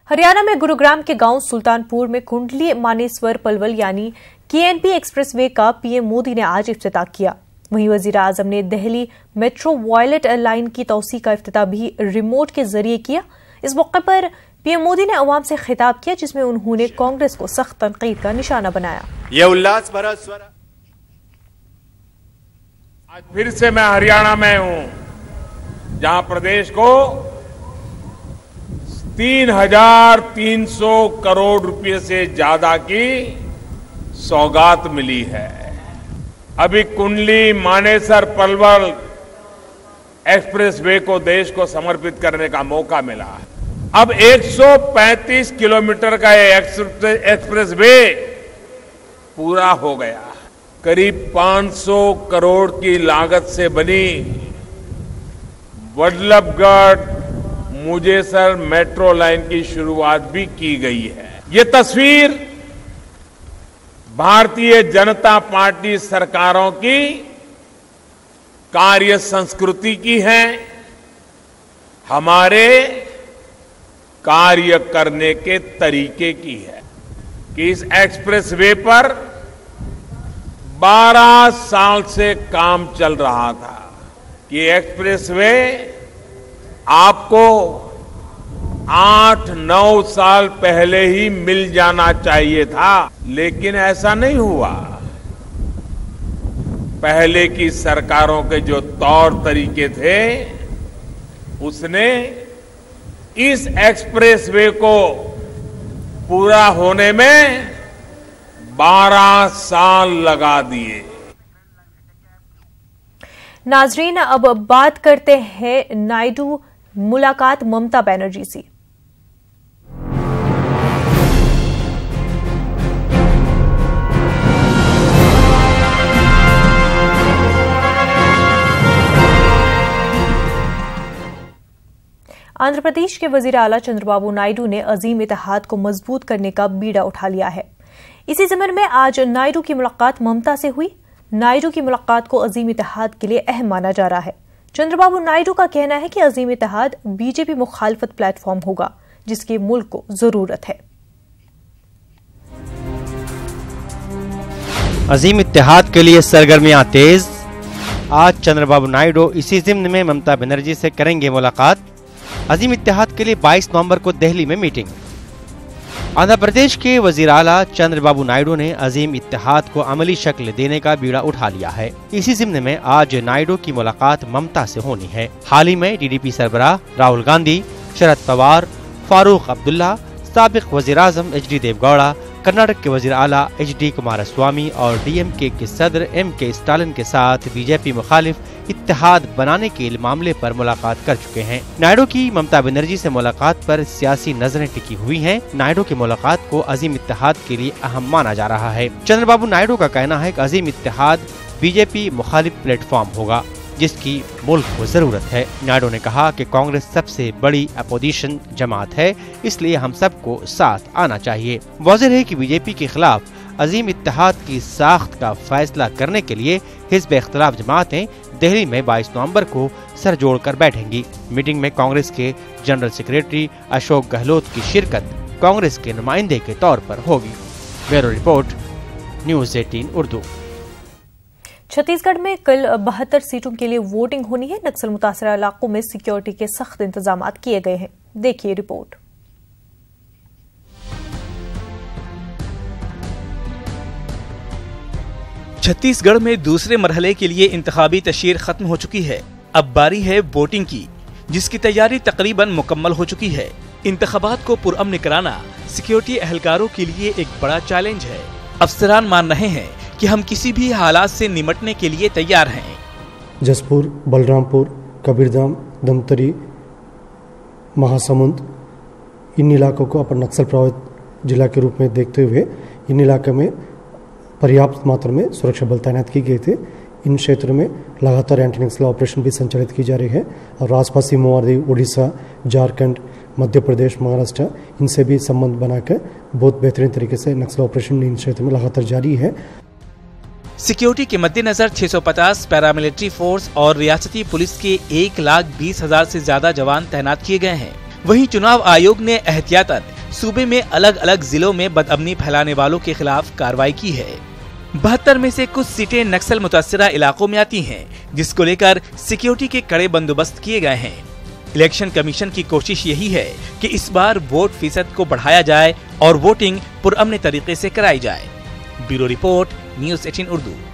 हरियाणा में गुरुग्राम के गांव सुल्तानपुर में कुंडली मानेसर पलवल यानी KNP एक्सप्रेसवे का पीएम मोदी ने आज इफ्तिताह किया। वहीं वजीर आजम ने दिल्ली मेट्रो वॉयलेट लाइन की तौसी का इफ्तिताह भी रिमोट के जरिए किया। इस मौके पर पीएम मोदी ने अवाम से खिताब किया, जिसमें उन्होंने कांग्रेस को सख्त तनकीद का निशाना बनाया। यह उल्लास भरा स्वर। आज फिर से मैं हरियाणा में हूं, जहां प्रदेश को 3,300 करोड़ रुपए से ज्यादा की सौगात मिली है। अभी कुंडली मानेसर पलवल एक्सप्रेसवे को देश को समर्पित करने का मौका मिला है। अब 135 किलोमीटर का ये एक्सप्रेसवे पूरा हो गया। करीब 500 करोड़ की लागत से बनी वल्लभगढ़ मुजेसर मेट्रो लाइन की शुरुआत भी की गई है। ये तस्वीर भारतीय जनता पार्टी सरकारों की कार्य संस्कृति की है, हमारे कार्य करने के तरीके की है कि इस एक्सप्रेसवे पर 12 साल से काम चल रहा था कि एक्सप्रेसवे आपको 8-9 साल पहले ही मिल जाना चाहिए था, लेकिन ऐसा नहीं हुआ। पहले की सरकारों के जो तौर तरीके थे, उसने इस एक्सप्रेसवे को पूरा होने में 12 साल लगा दिए। नाजरीन, अब बात करते हैं नायडू मुलाकात ममता बनर्जी से। आंध्र प्रदेश के वजीर आला चंद्रबाबू नायडू ने अजीम इत्तेहाद को मजबूत करने का बीड़ा उठा लिया है। इसी ज़मन में आज नायडू की मुलाकात ममता से हुई। नायडू की मुलाकात को अजीम इत्तेहाद के लिए अहम माना जा रहा है। चंद्रबाबू नायडू का कहना है कि अजीम इत्तेहाद बीजेपी मुखालफत प्लेटफॉर्म होगा, जिसकी मुल्क को जरूरत है। अजीम इत्तेहाद के लिए सरगर्मियां तेज। आज चंद्रबाबू नायडू इसी ज़िम्न में ममता बनर्जी से करेंगे मुलाकात। अजीम इत्तेहाद के लिए 22 नवंबर को दिल्ली में मीटिंग। आंध्र प्रदेश के वजीर आला चंद्रबाबू नायडू ने अजीम इत्तेहाद को अमली शक्ल देने का बीड़ा उठा लिया है। इसी ज़िम्न में आज नायडू की मुलाकात ममता से होनी है। हाल ही में टीडीपी सरबराह राहुल गांधी, शरद पवार, फारूक अब्दुल्ला, साबिक वजीर आजम HD देवगौड़ा, कर्नाटक के वजीर आला HD कुमारस्वामी और DMK के सदर MK स्टालिन के साथ बीजेपी मुखालिफ इत्तेहाद बनाने के मामले पर मुलाकात कर चुके हैं। नायडू की ममता बनर्जी से मुलाकात पर सियासी नजरें टिकी हुई हैं। नायडू की मुलाकात को अजीम इत्तेहाद के लिए अहम माना जा रहा है। चंद्रबाबू नायडू का कहना है कि अजीम इत्तेहाद बीजेपी मुखालिफ प्लेटफॉर्म होगा, जिसकी मुल्क को जरूरत है। नायडू ने कहा कि कांग्रेस सबसे बड़ी अपोजिशन जमात है, इसलिए हम सबको साथ आना चाहिए। वाज़ेह है कि बीजेपी के खिलाफ अजीम इत्तेहाद की साख्त का फैसला करने के लिए हिज़्ब इख्तिलाफ जमातें दिल्ली में 22 नवंबर को सर जोड़कर बैठेंगी। मीटिंग में कांग्रेस के जनरल सेक्रेटरी अशोक गहलोत की शिरकत कांग्रेस के नुमाइंदे के तौर पर होगी। Bureau report, news 18 Urdu. Chhattisgarh में कल 72 सीटों के लिए वोटिंग होनी है। नक्सल मुतासरा इलाकों में सिक्योरिटी के सख्त इंतजाम किए गए हैं। देखिए रिपोर्ट। छत्तीसगढ़ में दूसरे मरहले के लिए इंतखाबी तशहीर खत्म हो चुकी है। अब बारी है वोटिंग की, जिसकी तैयारी तकरीबन मुकम्मल हो चुकी है। इंतखाबात को पुरअमन कराना सिक्योरिटी एहलकारों के लिए एक बड़ा चैलेंज है। अफसरान मान रहे हैं कि हम किसी भी हालात से निपटने के लिए तैयार हैं। जसपुर, बलरामपुर, कबीरधाम, धमतरी, महासमुंद, इन इलाकों को अपन नक्सल प्रभावित जिला के रूप में देखते हुए इन इलाके में पर्याप्त मात्रा में सुरक्षा बल तैनात किए गए थे। इन क्षेत्रों में लगातार एंटी नक्सल ऑपरेशन भी संचालित की जा रही है और आसपास सीमावर्ती उड़ीसा, झारखंड, मध्य प्रदेश, महाराष्ट्र, इनसे भी संबंध बनाकर बहुत बेहतरीन तरीके से नक्सल ऑपरेशन इन क्षेत्र में लगातार जारी है। सिक्योरिटी के मद्देनजर 650 पैरामिलिट्री फोर्स और रियासती पुलिस के 1,20,000 से ज्यादा जवान तैनात किए गए हैं। वहीं चुनाव आयोग ने एहतियातन सूबे में अलग अलग जिलों में बदअमनी फैलाने वालों के खिलाफ कार्रवाई की है। 72 में से कुछ सीटें नक्सल मुतासिरा इलाकों में आती हैं, जिसको लेकर सिक्योरिटी के कड़े बंदोबस्त किए गए हैं। इलेक्शन कमीशन की कोशिश यही है कि इस बार वोट फीसद को बढ़ाया जाए और वोटिंग पुरअमन तरीके से कराई जाए। Bureau report, news 18 Urdu.